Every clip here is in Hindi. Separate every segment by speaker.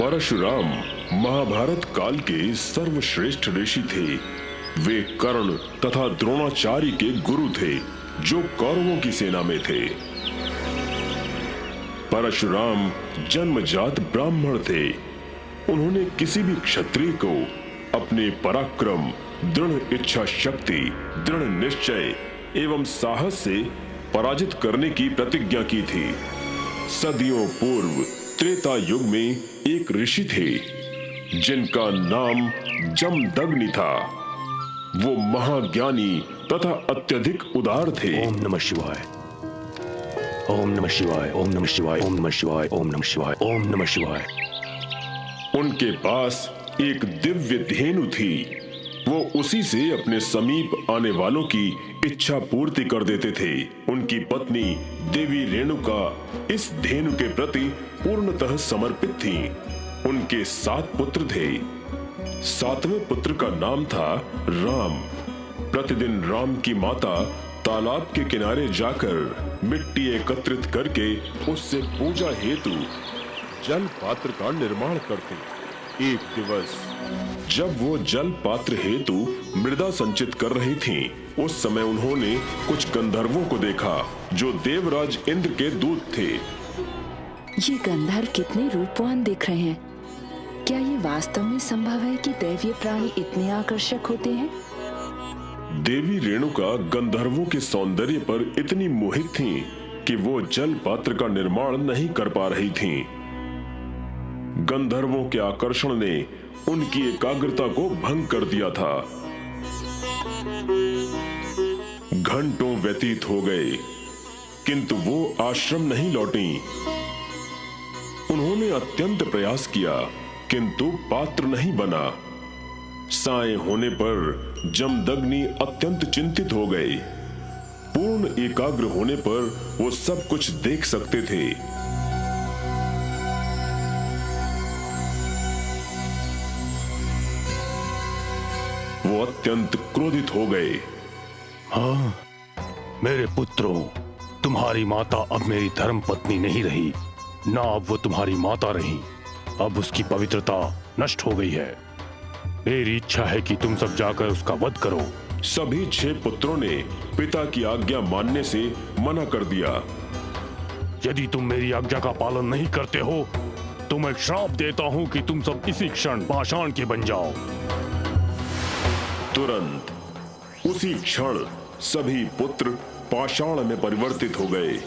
Speaker 1: परशुराम महाभारत काल के सर्वश्रेष्ठ ऋषि थे। वे कर्ण तथा द्रोणाचार्य के गुरु थे, जो कौरवों की सेना में थे। परशुराम जन्मजात ब्राह्मण थे। उन्होंने किसी भी क्षत्रिय को अपने पराक्रम, दृढ़ इच्छा शक्ति, दृढ़ निश्चय एवं साहस से पराजित करने की प्रतिज्ञा की थी। सदियों पूर्व त्रेता युग में एक ऋषि थे, जिनका नाम जमदग्नि था। वो महाज्ञानी तथा अत्यधिक उदार थे।
Speaker 2: ओम नमः शिवाय, ओम नमः शिवाय, ओम नमः शिवाय, ओम नमः शिवाय, ओम नमः शिवाय, ओम नमः शिवाय।
Speaker 1: उनके पास एक दिव्य धेनु थी। वो उसी से अपने समीप आने वालों की इच्छा पूर्ति कर देते थे। उनकी पत्नी देवी रेणुका इस धेनु के प्रति पूर्णतः समर्पित थी। उनके 7 पुत्र थे। 7वें पुत्र का नाम था राम। प्रतिदिन राम की माता तालाब के किनारे जाकर मिट्टी एकत्रित करके उससे पूजा हेतु जल पात्र का निर्माण करते। एक दिवस जब वो जल पात्र हेतु मृदा संचित कर रही थीं, उस समय उन्होंने कुछ गंधर्वों को देखा, जो देवराज इंद्र के दूत थे।
Speaker 3: ये गंधर्व कितने रूपवान दिख रहे हैं। क्या ये वास्तव में संभव है कि दैवीय प्राणी इतने आकर्षक होते हैं?
Speaker 1: देवी रेणुका गंधर्वों के सौंदर्य पर इतनी मोहित थीं कि वो जल पात्र का निर्माण नहीं कर पा रही थीं। गंधर्वों के आकर्षण ने उनकी एकाग्रता को भंग कर दिया था। घंटों व्यतीत हो गए, किंतु वो आश्रम नहीं लौटी। उन्होंने अत्यंत प्रयास किया, किंतु पात्र नहीं बना। साय होने पर जमदग्नि अत्यंत चिंतित हो गए। पूर्ण एकाग्र होने पर वो सब कुछ देख सकते थे। वो अत्यंत क्रोधित हो गए।
Speaker 2: हाँ, मेरे पुत्रों, तुम्हारी माता अब मेरी धर्म पत्नी नहीं रही, ना अब वो तुम्हारी माता रही। अब उसकी पवित्रता नष्ट हो गई है। मेरी इच्छा है कि तुम सब जाकर उसका वध करो।
Speaker 1: सभी 6 पुत्रों ने पिता की आज्ञा मानने से मना कर दिया।
Speaker 2: यदि तुम मेरी आज्ञा का पालन नहीं करते हो, तो मैं श्राप देता हूँ कि तुम सब इसी क्षण पाषाण के बन जाओ।
Speaker 1: तुरंत उसी क्षण सभी पुत्र पाषाण में परिवर्तित हो गए।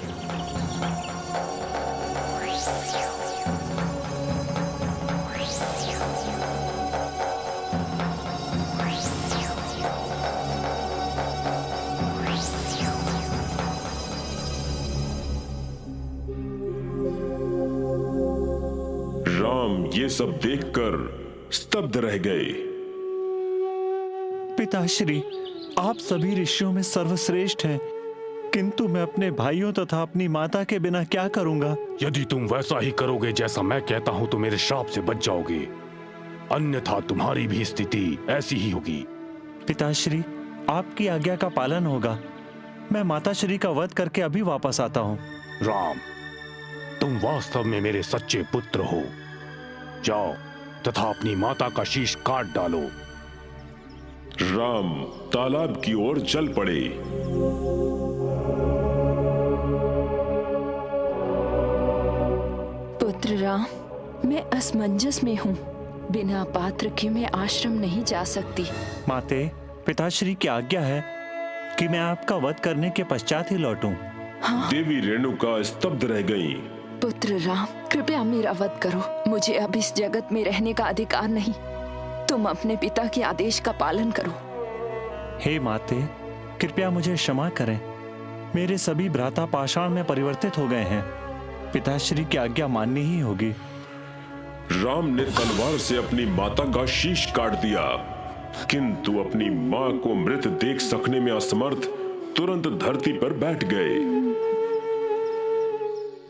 Speaker 1: राम ये सब देखकर स्तब्ध रह गए।
Speaker 4: पिताश्री, आप सभी ऋषियों में सर्वश्रेष्ठ हैं, किंतु मैं अपने भाइयों तथा अपनी माता के बिना क्या करूंगा?
Speaker 2: यदि तुम वैसा ही करोगे जैसा मैं कहता हूं, तो मेरे श्राप से बच जाओगे। अन्यथा तुम्हारी भी स्थिति ऐसी ही होगी।
Speaker 4: पिताश्री, आपकी आज्ञा का पालन होगा। मैं माताश्री का वध करके अभी वापस आता हूँ।
Speaker 2: राम, तुम वास्तव में मेरे सच्चे पुत्र हो। जाओ तथा अपनी माता का शीश काट डालो।
Speaker 1: राम तालाब की ओर चल पड़े।
Speaker 3: पुत्र राम, मैं असमंजस में हूँ। बिना पात्र के मैं आश्रम नहीं जा सकती।
Speaker 4: माते, पिताश्री की आज्ञा है कि मैं आपका वध करने के पश्चात ही लौटूं।
Speaker 3: हाँ?
Speaker 1: देवी रेणुका स्तब्ध रह गईं।
Speaker 3: पुत्र राम, कृपया मेरा वध करो। मुझे अब इस जगत में रहने का अधिकार नहीं। तुम अपने पिता के आदेश का पालन करो।
Speaker 4: हे माते, कृपया मुझे क्षमा करें। मेरे सभी भ्राता पाषाण में परिवर्तित हो गए हैं। पिताश्री की आज्ञा माननी ही होगी।
Speaker 1: राम ने तलवार से अपनी माता का शीश काट दिया, किंतु अपनी मां को मृत देख सकने में असमर्थ तुरंत धरती पर बैठ गए।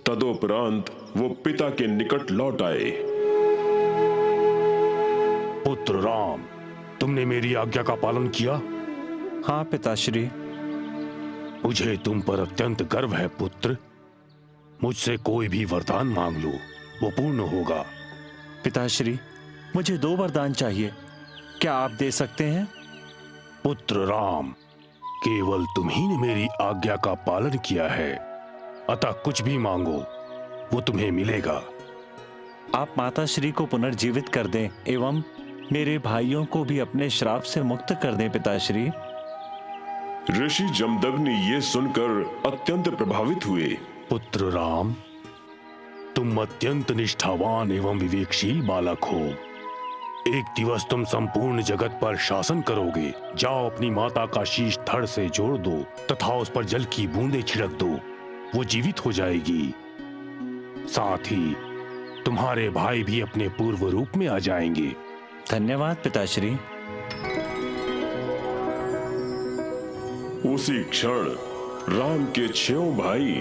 Speaker 1: तदोपरांत वो पिता के निकट लौट आए।
Speaker 2: पुत्र राम, तुमने मेरी आज्ञा का पालन किया?
Speaker 4: हाँ पिताश्री।
Speaker 2: मुझे तुम पर अत्यंत गर्व है पुत्र। मुझसे कोई भी वरदान मांग लो, वो पूर्ण होगा।
Speaker 4: पिताश्री, मुझे 2 वरदान चाहिए, क्या आप दे सकते हैं?
Speaker 2: पुत्र राम, केवल तुम ही ने मेरी आज्ञा का पालन किया है, अतः कुछ भी मांगो वो तुम्हें मिलेगा।
Speaker 4: आप माताश्री को पुनर्जीवित कर दें एवं मेरे भाइयों को भी अपने श्राप से मुक्त कर दें पिताश्री।
Speaker 1: ऋषि जमदग्नि ये सुनकर अत्यंत प्रभावित हुए।
Speaker 2: पुत्र राम, तुम अत्यंत निष्ठावान एवं विवेकशील बालक हो। एक दिवस तुम संपूर्ण जगत पर शासन करोगे। जाओ, अपनी माता का शीश धड़ से जोड़ दो तथा उस पर जल की बूंदें छिड़क दो, वो जीवित हो जाएगी। साथ ही तुम्हारे भाई भी अपने पूर्व रूप में आ जाएंगे।
Speaker 4: धन्यवाद पिताश्री।
Speaker 1: उसी क्षण राम के 6 भाई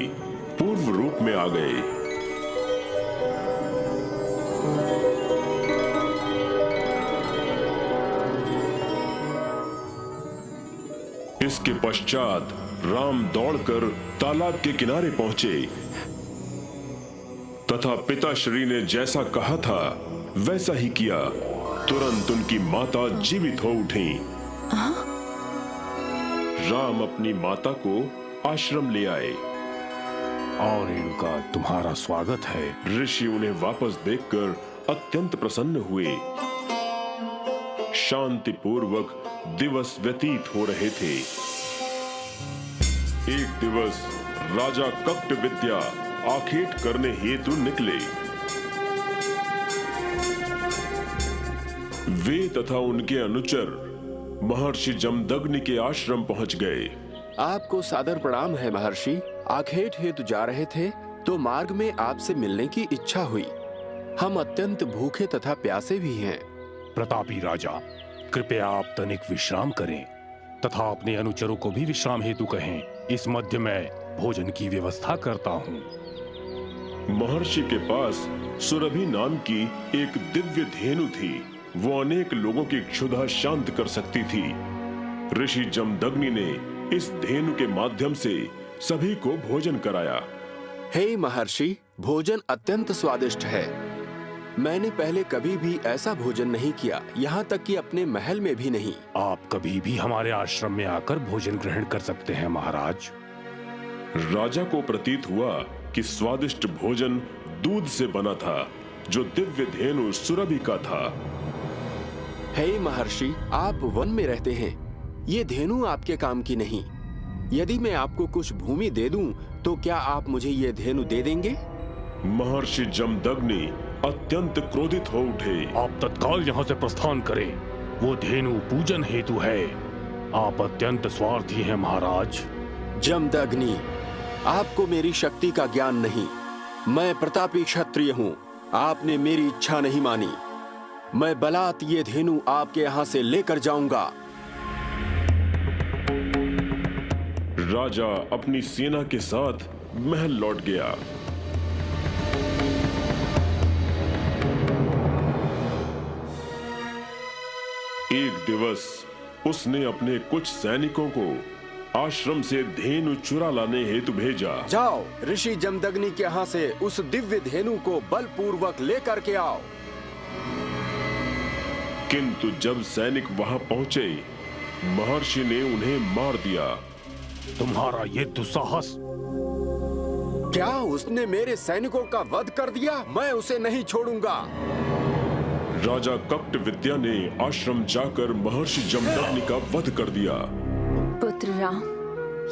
Speaker 1: पूर्व रूप में आ गए। इसके पश्चात राम दौड़कर तालाब के किनारे पहुंचे तथा पिताश्री ने जैसा कहा था वैसा ही किया। तुरंत उनकी माता जीवित हो उठी। राम अपनी माता को आश्रम ले आए
Speaker 2: और इनका तुम्हारा स्वागत है।
Speaker 1: ऋषि उन्हें वापस देखकर अत्यंत प्रसन्न हुए। शांतिपूर्वक दिवस व्यतीत हो रहे थे। एक दिवस राजा कपट विद्या आखेट करने हेतु निकले। वे तथा उनके अनुचर महर्षि जमदग्नि के आश्रम पहुंच गए।
Speaker 5: आपको सादर प्रणाम है महर्षि। आखेट हेतु जा रहे थे तो मार्ग में आपसे मिलने की इच्छा हुई। हम अत्यंत भूखे तथा प्यासे भी हैं।
Speaker 2: प्रतापी राजा, कृपया आप तनिक विश्राम करें तथा अपने अनुचरों को भी विश्राम हेतु कहें। इस मध्य में भोजन की व्यवस्था करता हूँ।
Speaker 1: महर्षि के पास सुरभि नाम की एक दिव्य धेनु थी। वो अनेक लोगों की क्षुधा शांत कर सकती थी। ऋषि जमदग्नि ने इस धेनु के माध्यम से सभी को भोजन कराया।
Speaker 5: हे महर्षि, भोजन अत्यंत स्वादिष्ट है। मैंने पहले कभी भी ऐसा भोजन नहीं किया, यहाँ तक कि अपने महल में भी नहीं।
Speaker 2: आप कभी भी हमारे आश्रम में आकर भोजन ग्रहण कर सकते हैं महाराज।
Speaker 1: राजा को प्रतीत हुआ कि स्वादिष्ट भोजन दूध से बना था, जो दिव्य धेनु सुरभि का था।
Speaker 5: हे महर्षि, आप वन में रहते हैं, ये धेनु आपके काम की नहीं। यदि मैं आपको कुछ भूमि दे दूं, तो क्या आप मुझे ये धेनु दे देंगे?
Speaker 1: महर्षि जमदग्नि अत्यंत क्रोधित हो उठे।
Speaker 2: आप तत्काल यहाँ से प्रस्थान करें। वो धेनु पूजन हेतु है। आप अत्यंत स्वार्थी हैं महाराज।
Speaker 5: जमदग्नि, आपको मेरी शक्ति का ज्ञान नहीं। मैं प्रतापी क्षत्रिय हूँ। आपने मेरी इच्छा नहीं मानी। मैं बलात् ये धेनु आपके यहाँ से लेकर जाऊंगा।
Speaker 1: राजा अपनी सेना के साथ महल लौट गया। एक दिवस उसने अपने कुछ सैनिकों को आश्रम से धेनु चुरा लाने हेतु भेजा।
Speaker 5: जाओ, ऋषि जमदग्नि के यहाँ से उस दिव्य धेनु को बलपूर्वक लेकर के आओ।
Speaker 1: किंतु जब सैनिक वहां पहुंचे, महर्षि ने उन्हें मार दिया।
Speaker 2: तुम्हारा ये दुस्साहस!
Speaker 5: क्या उसने मेरे सैनिकों का वध कर दिया? मैं उसे नहीं छोड़ूंगा।
Speaker 1: राजा कपट विद्या ने आश्रम जाकर महर्षि जमदग्नि का वध कर दिया।
Speaker 3: पुत्र राम,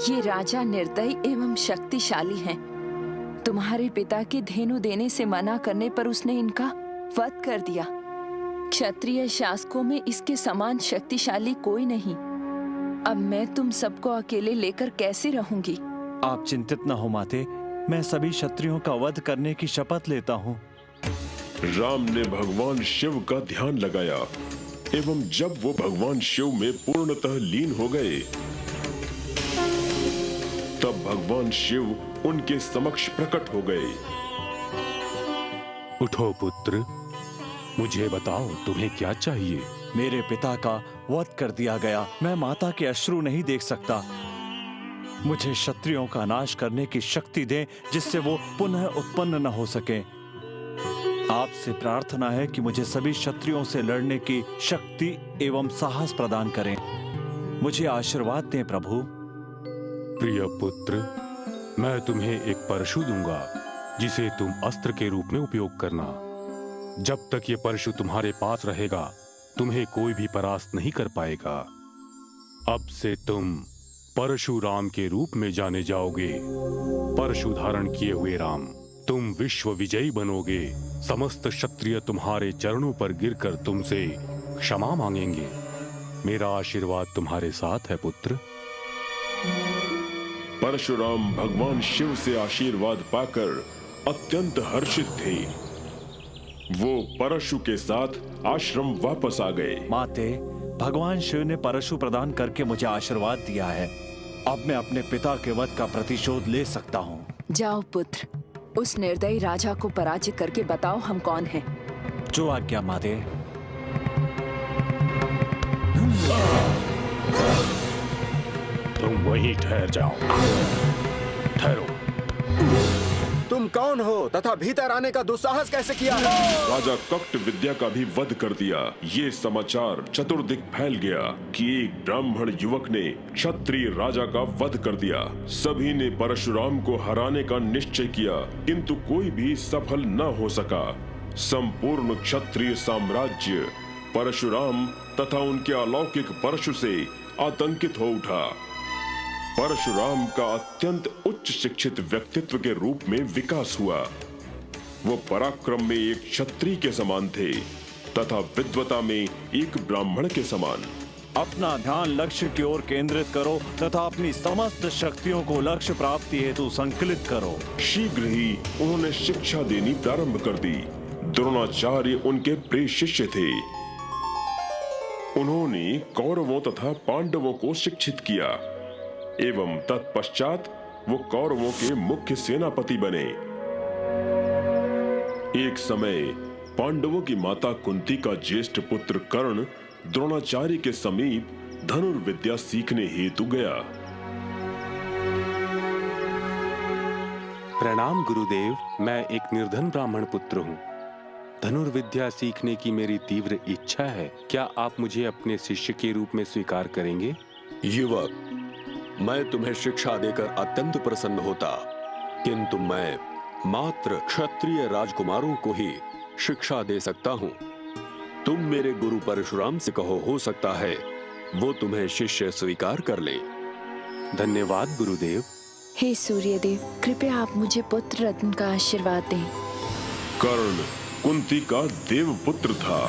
Speaker 3: ये राजा निर्दयी एवं शक्तिशाली हैं। तुम्हारे पिता के धेनु देने से मना करने पर उसने इनका वध कर दिया। क्षत्रिय शासकों में इसके समान शक्तिशाली कोई नहीं। अब मैं तुम सबको अकेले लेकर कैसे रहूंगी?
Speaker 4: आप चिंतित न हो माते, मैं सभी क्षत्रियों का वध करने की शपथ लेता हूँ।
Speaker 1: राम ने भगवान शिव का ध्यान लगाया एवं जब वो भगवान शिव में पूर्णतः लीन हो गए, तब भगवान शिव उनके समक्ष प्रकट हो गए।
Speaker 2: उठो पुत्र, मुझे बताओ तुम्हें क्या चाहिए।
Speaker 4: मेरे पिता का वध कर दिया गया। मैं माता के अश्रु नहीं देख सकता। मुझे क्षत्रियों का नाश करने की शक्ति दें, जिससे वो पुनः उत्पन्न न हो सके। आपसे प्रार्थना है कि मुझे सभी क्षत्रियों से लड़ने की शक्ति एवं साहस प्रदान करें। मुझे आशीर्वाद दें प्रभु।
Speaker 2: प्रिय पुत्र, मैं तुम्हें एक परशु दूंगा जिसे तुम अस्त्र के रूप में उपयोग करना। जब तक ये परशु तुम्हारे पास रहेगा तुम्हें कोई भी परास्त नहीं कर पाएगा। अब से तुम परशुराम के रूप में जाने जाओगे। परशु धारण किए हुए राम, तुम विश्व विजयी बनोगे। समस्त क्षत्रिय तुम्हारे चरणों पर गिरकर तुमसे क्षमा मांगेंगे। मेरा आशीर्वाद तुम्हारे साथ है पुत्र।
Speaker 1: परशुराम भगवान शिव से आशीर्वाद पाकर अत्यंत हर्षित थे। वो परशु के साथ आश्रम वापस आ गए।
Speaker 4: माते, भगवान शिव ने परशु प्रदान करके मुझे आशीर्वाद दिया है। अब मैं अपने पिता के वध का प्रतिशोध ले सकता हूँ।
Speaker 3: जाओ पुत्र, उस निर्दयी राजा को पराजित करके बताओ हम कौन हैं।
Speaker 4: जो आज्ञा माते।
Speaker 2: तुम वहीं ठहर जाओ। ठहरो।
Speaker 5: तुम कौन हो तथा भीतर आने का दुस्साहस कैसे किया है?
Speaker 1: राजा कक्त विद्या का भी वध कर दिया। ये समाचार चतुर्दिक फैल गया कि एक ब्राह्मण युवक ने क्षत्रिय राजा का वध कर दिया। सभी ने परशुराम को हराने का निश्चय किया, किंतु कोई भी सफल न हो सका। संपूर्ण क्षत्रिय साम्राज्य परशुराम तथा उनके अलौकिक परशु से आतंकित हो उठा। परशुराम का अत्यंत उच्च शिक्षित व्यक्तित्व के रूप में विकास हुआ। वो पराक्रम में एक क्षत्रिय के समान थे तथा विद्वता में एक ब्राह्मण के समान।
Speaker 4: अपना ध्यान लक्ष्य की ओर केंद्रित करो तथा अपनी समस्त शक्तियों को लक्ष्य प्राप्ति हेतु संकलित करो।
Speaker 1: शीघ्र ही उन्होंने शिक्षा देनी प्रारंभ कर दी। द्रोणाचार्य उनके प्रिय शिष्य थे। उन्होंने कौरवों तथा पांडवों को शिक्षित किया एवं तत्पश्चात वो कौरवों के मुख्य सेनापति बने। एक समय पांडवों की माता कुंती का ज्येष्ठ पुत्र कर्ण द्रोणाचार्य के समीप धनुर्विद्या सीखने हेतु गया।
Speaker 2: प्रणाम गुरुदेव, मैं एक निर्धन ब्राह्मण पुत्र हूँ। धनुर्विद्या सीखने की मेरी तीव्र इच्छा है। क्या आप मुझे अपने शिष्य के रूप में स्वीकार करेंगे?
Speaker 5: युवक, मैं तुम्हें शिक्षा देकर अत्यंत प्रसन्न होता, किंतु मैं मात्र क्षत्रिय राजकुमारों को ही शिक्षा दे सकता हूँ। तुम मेरे गुरु परशुराम से कहो, हो सकता है वो तुम्हें शिष्य स्वीकार कर ले।
Speaker 2: धन्यवाद गुरुदेव।
Speaker 3: हे सूर्यदेव, कृपया आप मुझे पुत्र रत्न का आशीर्वाद दें।
Speaker 1: कर्ण कुंती का देव पुत्र था।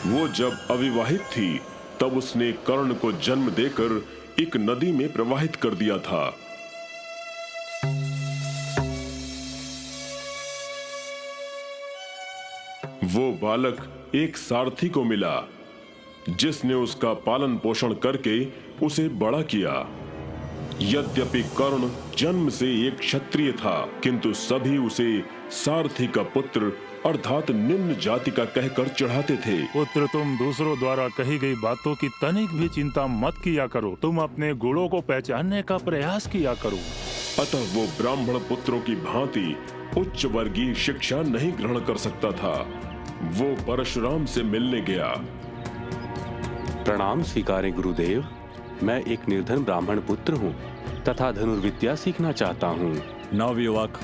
Speaker 1: वो जब अविवाहित थी तब उसने कर्ण को जन्म देकर एक नदी में प्रवाहित कर दिया था। वो बालक एक सारथी को मिला जिसने उसका पालन पोषण करके उसे बड़ा किया। यद्यपि कर्ण जन्म से एक क्षत्रिय था, किंतु सभी उसे सारथी का पुत्र अर्थात निम्न जाति का कहकर चढ़ाते थे।
Speaker 6: पुत्र, तुम दूसरों द्वारा कही गई बातों की तनिक भी चिंता मत किया करो। तुम अपने गुणों को पहचानने का प्रयास किया करो।
Speaker 1: अतः वो ब्राह्मण पुत्रों की भांति उच्च वर्गीय शिक्षा नहीं ग्रहण कर सकता था। वो परशुराम से मिलने गया।
Speaker 2: प्रणाम स्वीकारें गुरुदेव। मैं एक निर्धन ब्राह्मण पुत्र हूँ तथा धनुर्विद्या सीखना चाहता हूँ।
Speaker 4: नवयुवक,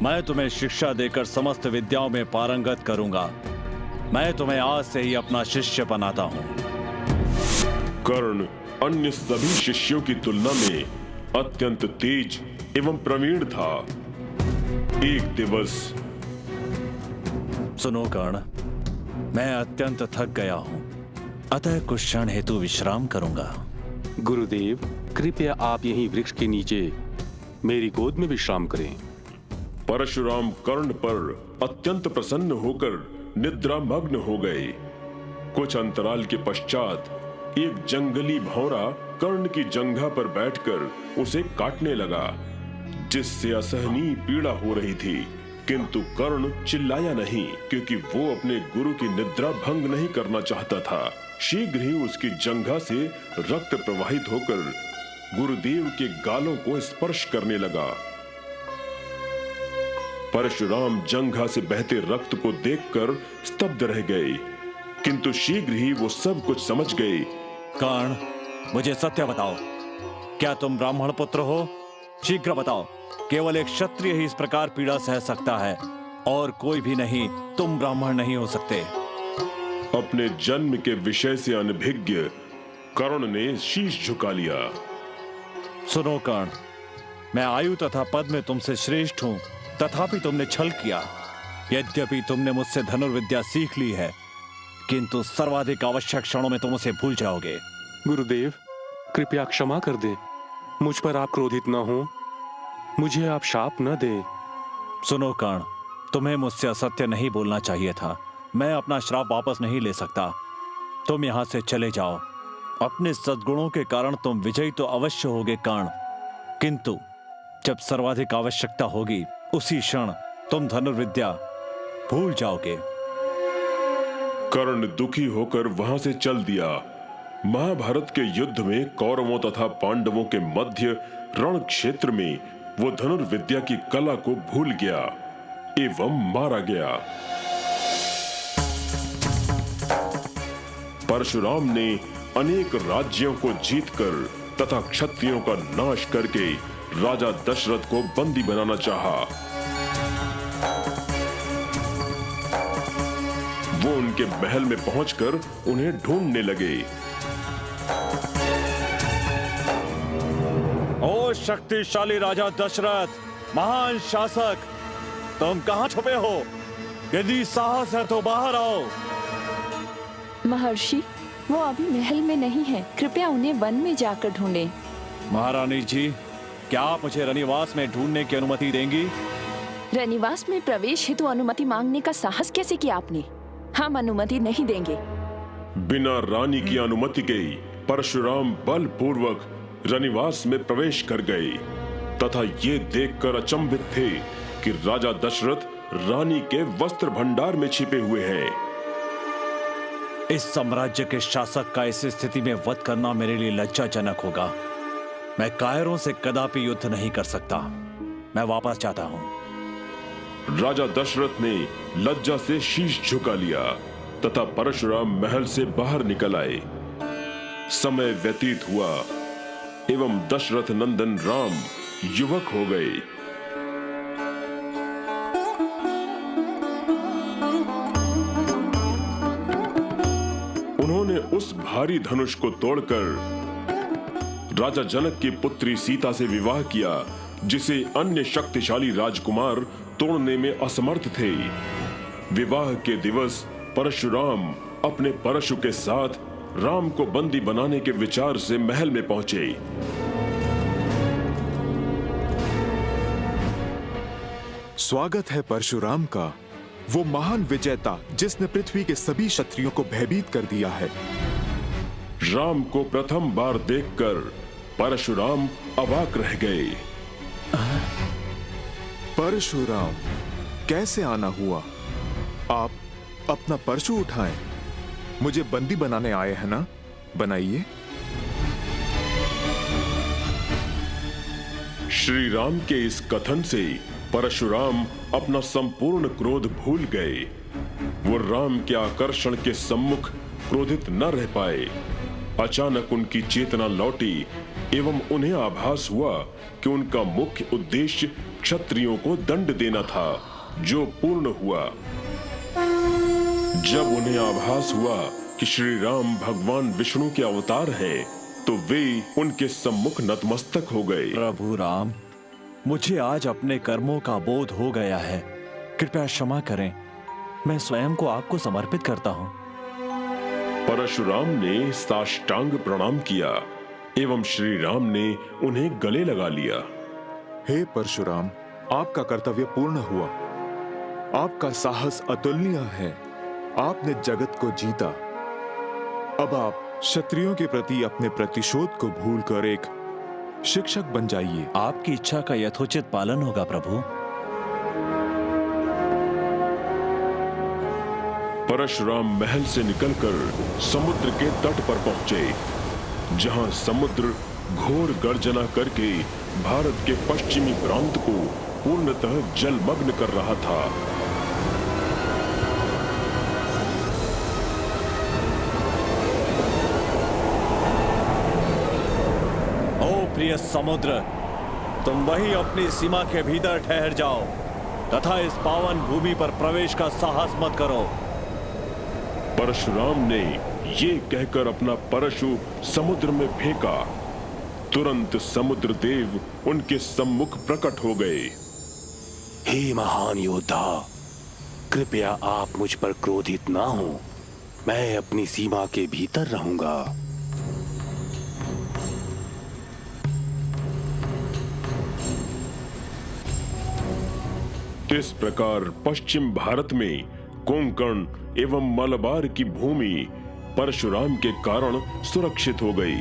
Speaker 4: मैं तुम्हें शिक्षा देकर समस्त विद्याओं में पारंगत करूंगा। मैं तुम्हें आज से ही अपना शिष्य बनाता हूँ।
Speaker 1: कर्ण अन्य सभी शिष्यों की तुलना में अत्यंत तेज एवं प्रवीण था। एक दिवस।
Speaker 4: सुनो कर्ण, मैं अत्यंत थक गया हूँ, अतः कुछ क्षण हेतु विश्राम करूंगा।
Speaker 2: गुरुदेव, कृपया आप यहीं वृक्ष के नीचे मेरी गोद में विश्राम करें।
Speaker 1: परशुराम कर्ण पर अत्यंत प्रसन्न होकर निद्रा मग्न हो गए। कुछ अंतराल के पश्चात एक जंगली भौरा कर्ण की जंघा पर बैठकर उसे काटने लगा, जिससे असहनीय पीड़ा हो रही थी। किंतु कर्ण चिल्लाया नहीं, क्योंकि वो अपने गुरु की निद्रा भंग नहीं करना चाहता था। शीघ्र ही उसकी जंघा से रक्त प्रवाहित होकर गुरुदेव के गालों को स्पर्श करने लगा। परशुराम जंघा से बहते रक्त को देखकर स्तब्ध रह गए, किंतु शीघ्र ही वो सब कुछ समझ गए।
Speaker 4: कर्ण, मुझे सत्य बताओ, क्या तुम ब्राह्मण पुत्र हो? शीघ्र बताओ। केवल एक क्षत्रिय ही इस प्रकार पीड़ा सह सकता है, और कोई भी नहीं। तुम ब्राह्मण नहीं हो सकते।
Speaker 1: अपने जन्म के विषय से अनभिज्ञ कर्ण ने शीश झुका लिया।
Speaker 4: सुनो कर्ण, मैं आयु तथा पद में तुमसे श्रेष्ठ हूं, तथापि तुमने छल किया। यद्यपि तुमने मुझसे धनुर्विद्या सीख ली है, किंतु सर्वाधिक आवश्यक क्षणों में तुम उसे भूल जाओगे।
Speaker 7: गुरुदेव, कृपया क्षमा कर दे। मुझ पर आप क्रोधित न हो, मुझे आप शाप न दे।
Speaker 4: सुनो कर्ण, तुम्हें मुझसे असत्य नहीं बोलना चाहिए था। मैं अपना श्राप वापस नहीं ले सकता। तुम यहां से चले जाओ। अपने सद्गुणों के कारण तुम विजयी तो अवश्य होगे कर्ण, किंतु जब सर्वाधिक आवश्यकता होगी उसी क्षण तुम धनुर्विद्या भूल जाओगे।
Speaker 1: कर्ण दुखी होकर वहां से चल दिया। महाभारत के युद्ध में कौरवों तथा पांडवों के मध्य रण क्षेत्र में वो धनुर्विद्या की कला को भूल गया एवं मारा गया। परशुराम ने अनेक राज्यों को जीतकर तथा क्षत्रियों का नाश करके राजा दशरथ को बंदी बनाना चाहा। वो उनके महल में पहुंचकर उन्हें ढूंढने लगे।
Speaker 4: ओ शक्तिशाली राजा दशरथ, महान शासक, तुम कहां छुपे हो? यदि साहस है तो बाहर आओ।
Speaker 3: महर्षि, वो अभी महल में नहीं है, कृपया उन्हें वन में जाकर ढूंढें।
Speaker 4: महारानी जी, क्या आप मुझे रनिवास में ढूंढने की अनुमति देंगी?
Speaker 3: रनिवास में प्रवेश हेतु अनुमति मांगने का साहस कैसे किया आपने? हम अनुमति नहीं देंगे।
Speaker 1: बिना रानी की अनुमति के परशुराम बलपूर्वक रनिवास में प्रवेश कर गए तथा ये देखकर अचंभित थे कि राजा दशरथ रानी के वस्त्र भंडार में छिपे हुए हैं।
Speaker 4: इस साम्राज्य के शासक का इस स्थिति में वध करना मेरे लिए लज्जाजनक होगा। मैं कायरों से कदापि युद्ध नहीं कर सकता। मैं वापस जाता हूं।
Speaker 1: राजा दशरथ ने लज्जा से शीश झुका लिया तथा परशुराम महल से बाहर निकल आए। समय व्यतीत हुआ एवं दशरथ नंदन राम युवक हो गए। उन्होंने उस भारी धनुष को तोड़कर राजा जनक की पुत्री सीता से विवाह किया, जिसे अन्य शक्तिशाली राजकुमार तोड़ने में असमर्थ थे। विवाह के दिवस परशुराम अपने परशु के साथ राम को बंदी बनाने के विचार से महल में पहुंचे।
Speaker 8: स्वागत है परशुराम का, वो महान विजेता जिसने पृथ्वी के सभी क्षत्रियों को भयभीत कर दिया है।
Speaker 1: राम को प्रथम बार देखकर परशुराम अवाक रह गए।
Speaker 8: परशुराम, कैसे आना हुआ? आप अपना परशु उठाएं। मुझे बंदी बनाने आए हैं ना? बनाइए।
Speaker 1: श्री राम के इस कथन से परशुराम अपना संपूर्ण क्रोध भूल गए। वो राम के आकर्षण के सम्मुख क्रोधित न रह पाए। अचानक उनकी चेतना लौटी एवं उन्हें आभास हुआ कि उनका मुख्य उद्देश्य क्षत्रियों को दंड देना था, जो पूर्ण हुआ। जब उन्हें आभास हुआ कि श्री राम भगवान विष्णु के अवतार हैं, तो वे उनके सम्मुख नतमस्तक हो गए।
Speaker 4: प्रभु राम, मुझे आज अपने कर्मों का बोध हो गया है। कृपया क्षमा करें। मैं स्वयं को आपको समर्पित करता हूं।
Speaker 1: परशुराम ने साष्टांग प्रणाम किया एवं श्री राम ने उन्हें गले लगा लिया।
Speaker 8: हे परशुराम, आपका कर्तव्य पूर्ण हुआ। आपका साहस अतुलनीय है। आपने जगत को जीता। अब आप क्षत्रियों के प्रति अपने प्रतिशोध को भूलकर एक शिक्षक बन जाइए।
Speaker 4: आपकी इच्छा का यथोचित पालन होगा प्रभु।
Speaker 1: परशुराम महल से निकलकर समुद्र के तट पर पहुंचे, जहां समुद्र घोर गर्जना करके भारत के पश्चिमी प्रांत को पूर्णतः जलमग्न कर रहा था।
Speaker 4: ओ प्रिय समुद्र, तुम वही अपनी सीमा के भीतर ठहर जाओ तथा इस पावन भूमि पर प्रवेश का साहस मत करो।
Speaker 1: परशुराम ने ये कहकर अपना परशु समुद्र में फेंका। तुरंत समुद्र देव उनके सम्मुख प्रकट हो गए।
Speaker 2: हे महान योद्धा, कृपया आप मुझ पर क्रोधित ना हो। मैं अपनी सीमा के भीतर रहूंगा।
Speaker 1: इस प्रकार पश्चिम भारत में कोंकण एवं मलबार की भूमि परशुराम के कारण सुरक्षित हो गई।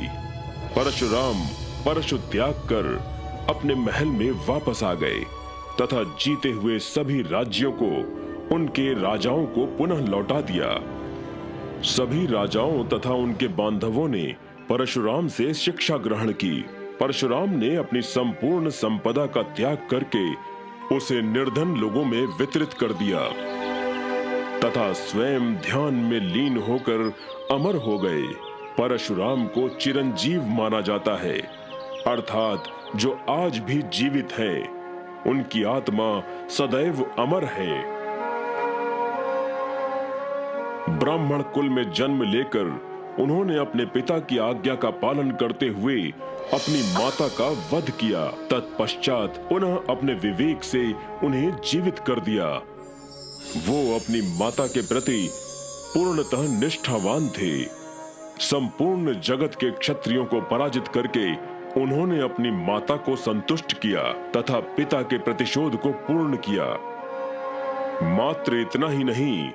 Speaker 1: परशुराम परशु त्याग कर अपने महल में वापस आ गए तथा जीते हुए सभी राज्यों को उनके राजाओं को पुनः लौटा दिया। सभी राजाओं तथा उनके बांधवों ने परशुराम से शिक्षा ग्रहण की। परशुराम ने अपनी संपूर्ण संपदा का त्याग करके उसे निर्धन लोगों में वितरित कर दिया तथा स्वयं ध्यान में लीन होकर अमर हो गए। परशुराम को चिरंजीव माना जाता है, अर्थात जो आज भी जीवित हैं, उनकी आत्मा सदैव अमर है। ब्राह्मण कुल में जन्म लेकर उन्होंने अपने पिता की आज्ञा का पालन करते हुए अपनी माता का वध किया। तत्पश्चात पुनः अपने विवेक से उन्हें जीवित कर दिया। वो अपनी माता के प्रति पूर्णतः निष्ठावान थे। संपूर्ण जगत के क्षत्रियों को पराजित करके उन्होंने अपनी माता को संतुष्ट किया तथा पिता के प्रतिशोध को पूर्ण किया। मात्र इतना ही नहीं,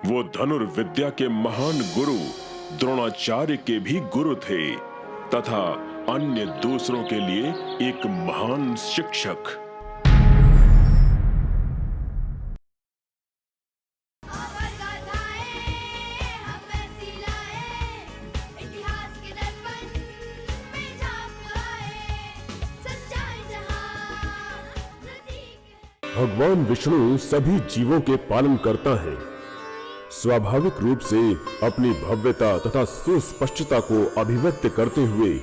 Speaker 1: वो धनुर्विद्या के महान गुरु द्रोणाचार्य के भी गुरु थे तथा अन्य दूसरों के लिए एक महान शिक्षक। भगवान विष्णु सभी जीवों के पालन करता है। स्वाभाविक रूप से अपनी भव्यता तथा सुस्पष्टता को अभिव्यक्त करते हुए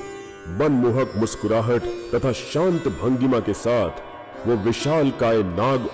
Speaker 1: मनमोहक मुस्कुराहट तथा शांत भंगिमा के साथ वो विशालकाय नाग